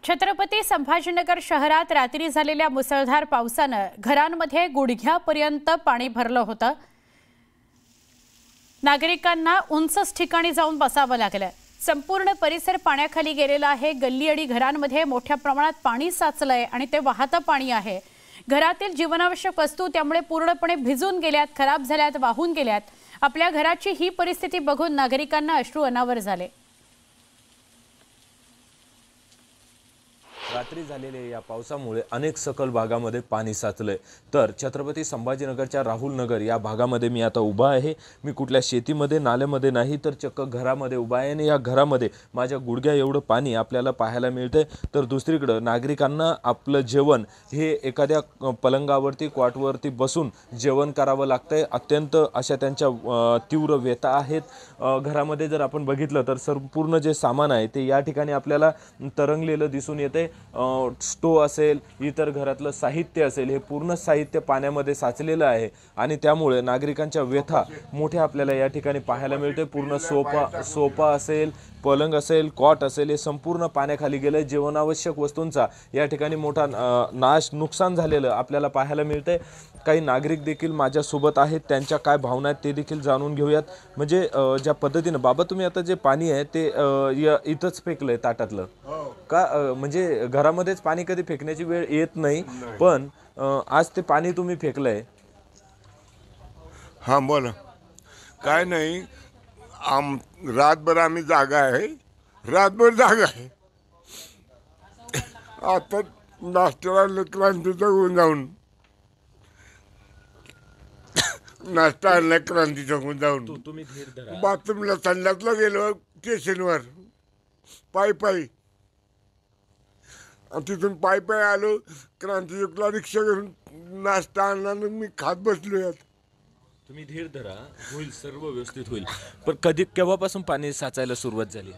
छत्रपती संभाजीनगर शहरात रात्री झालेल्या मुसळधार पावसाने घरांमध्ये गुडघ्यापर्यंत पाणी भरलं होतं। नागरिकांना उंच ठिकाणी जाऊन बसावं लागलं। संपूर्ण परिसर पाण्याखाली गेलेला आहे। गल्ली आणि घरांमध्ये मोठ्या प्रमाणात पाणी साचलंय आणि ते वाहतं पाणी आहे। घरातील जीवनावश्यक वस्तू त्यामुळे पूर्णपणे भिजून गेल्यात, खराब झाल्यात, वाहून गेल्यात। आपल्या घराची ही परिस्थिती बघून नागरिकांना अश्रू अनावर झाले। रात्री झालेल्या या पावसामुळे अनेक सखल भागामध्ये पाणी साचलंय। तर छत्रपती संभाजीनगरच्या राहुल नगर या भागामध्ये मी आता उभा आहे। मी कुठल्या शेतीमध्ये नाल्यामध्ये नाही तर चक्क घरामध्ये उभा आहे आणि या घरामध्ये माझ्या गुडघ्या एवढं पाणी आपल्याला पाहायला मिळते। तर दुसरीकडे नागरिकांना आपलं जेवण हे एखाद्या पलंगावरती क्वाटवरती बसून जेवण करावं लागतंय। अत्यंत अशा त्यांच्या तीव्र व्यथा आहेत। घरामध्ये जर आपण बघितलं तर संपूर्ण जे सामान आहे ते या ठिकाणी आपल्याला तरंगलेलं दिसून येते। स्टोव असेल, इतर घरातलं साहित्य असेल, हे पूर्ण साहित्य पाण्यामध्ये साचलेलं आहे आणि त्यामुळे नागरिकांच्या व्यथा मोठ्या आपल्याला या ठिकाणी पाहायला मिळते। पूर्ण सोफा असेल, पलंग असेल, कॉट असेल, हे संपूर्ण पाण्याखाली गेले। जीवनावश्यक वस्तूंचा या ठिकाणी मोठा नुकसान झालेलं आपल्याला पाहायला मिळते। काही नागरिक देखील माझ्यासोबत आहेत, त्यांच्या काय भावना आहेत ते देखील जाणून घेऊयात। म्हणजे ज्या पद्धतीने बाबा तुम्ही आता जे पाणी आहे ते इथंच फेकलंय ताटातलं का? म्हणजे घरामध्येच पाणी कधी फेकण्याची वेळ येत नाही, पण आज ते पाणी तुम्ही फेकलंय। हाँ बोला। काय नाही, रातभर आम्ही जागा आहे, रातभर जागा आहे। आता नाश्त्याला क्रांतीचा होऊन जाऊन नाश्ता आणला क्रांतीचा होऊन जाऊन बाथरूमला संडासला गेलो स्टेशनवर पायी तिथून पायी आलो। क्रांतीचौकला रिक्षा करून नाश्ता आणला, मी खात बसलो। यात तुम्ही धीर धरा, होईल, सर्व व्यवस्थित होईल। पण केव्हापासून पाणी साचायला सुरुवात झाली?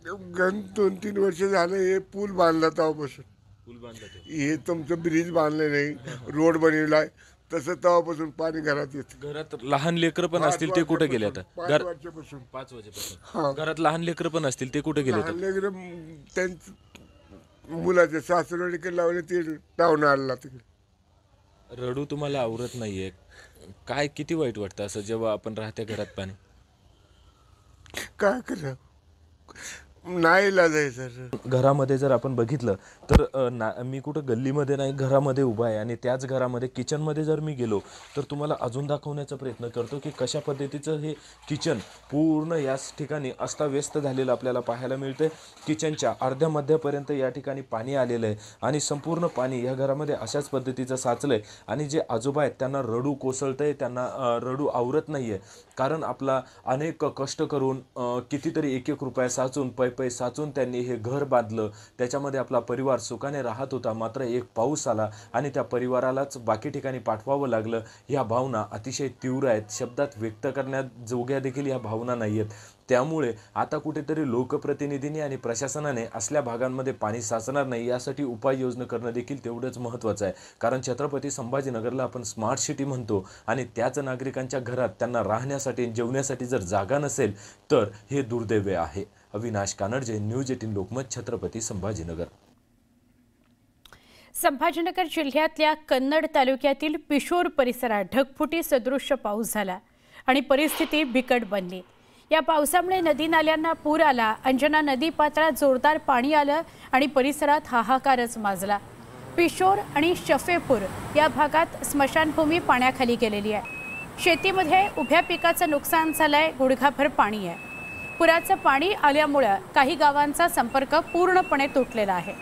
2-3 वर्ष झालं। हे पूल बांधला तेव्हापासून। पूल बांधला, हे तुमचं ब्रिज बांधले नाही, रोड बनवलाय, तसं तेव्हापासून पाणी घरात येतं। घरात लहान लेकरं पण असतील, ते कुठे गेले आता? 5 वर्षापासून 5 वाजेपासून घरात लहान लेकरं पण असतील, ते कुठे गेले? लहान लेकरं त्यांचं मुलाचे सासरवाडीकडे लावले, ते टाऊन आला तिकडे। रडू तुम्हाला आवरत नाहीये काय? किती वाईट वाटतं असं जेव्हा आपण राहत्या घरात पाणी? काय करा, नाही इलाज आहे सर। घरामध्ये जर आपण बघितलं तर मी कुठं गल्लीमध्ये नाही, घरामध्ये उभा आहे आणि त्याच घरामध्ये किचनमध्ये जर मी गेलो तर तुम्हाला अजून दाखवण्याचा प्रयत्न करतो की कशा पद्धतीचं हे किचन पूर्ण याच ठिकाणी अस्ताव्यस्त झालेलं आपल्याला पाहायला मिळतं। किचनच्या अर्ध्या मध्यापर्यंत या ठिकाणी पाणी आलेलं आहे आणि संपूर्ण पाणी या घरामध्ये अशाच पद्धतीचं साचलंय आणि जे आजोबा आहेत त्यांना रडू कोसळतंय, त्यांना रडू आवरत नाहीये। कारण आपला अनेक कष्ट करून कितीतरी 1-1 रुपया साचून पै साचून त्यांनी हे घर बांधलं, त्याच्यामध्ये आपला परिवार सुखाने राहत होता। मात्र एक पाऊस आला आणि त्या परिवारालाच बाकी ठिकाणी पाठवावं लागलं। ह्या भावना अतिशय तीव्र आहेत, शब्दात व्यक्त करण्यात जोग्या देखील ह्या भावना नाही आहेत। त्यामुळे आता कुठेतरी लोकप्रतिनिधींनी आणि प्रशासनाने असल्या भागांमध्ये पाणी साचणार नाही यासाठी उपाययोजना करणं देखील तेवढंच महत्त्वाचं आहे। कारण छत्रपती संभाजीनगरला आपण स्मार्ट सिटी म्हणतो आणि त्याच नागरिकांच्या घरात त्यांना राहण्यासाठी, जेवण्यासाठी जर जागा नसेल तर हे दुर्दैव आहे। अविनाश कानडजे, न्यूज 18 लोकमत, छत्रपती संभाजीनगर। संभाजीनगर जिल्ह्यातल्या कन्नड तालुक्यातील पिशोर परिसरात ढगफुटी सदृश्य पाऊस झाला आणि परिस्थिती बिकट बनली। या पावसामुळे नदी नाल्यांना पूर आला। अंजना नदी पात्रात जोरदार पाणी आलं आणि परिसरात हाहाकारच माजला। पिशोर आणि शफेपूर या भागात स्मशानभूमी पाण्याखाली गेलेली आहे। शेतीमध्ये उभ्या पिकाचं नुकसान झालंय, गुडघाभर पाणी आहे। पुराचं पाणी आल्यामुळे काही गावांचा संपर्क पूर्णपणे तुटलेला आहे।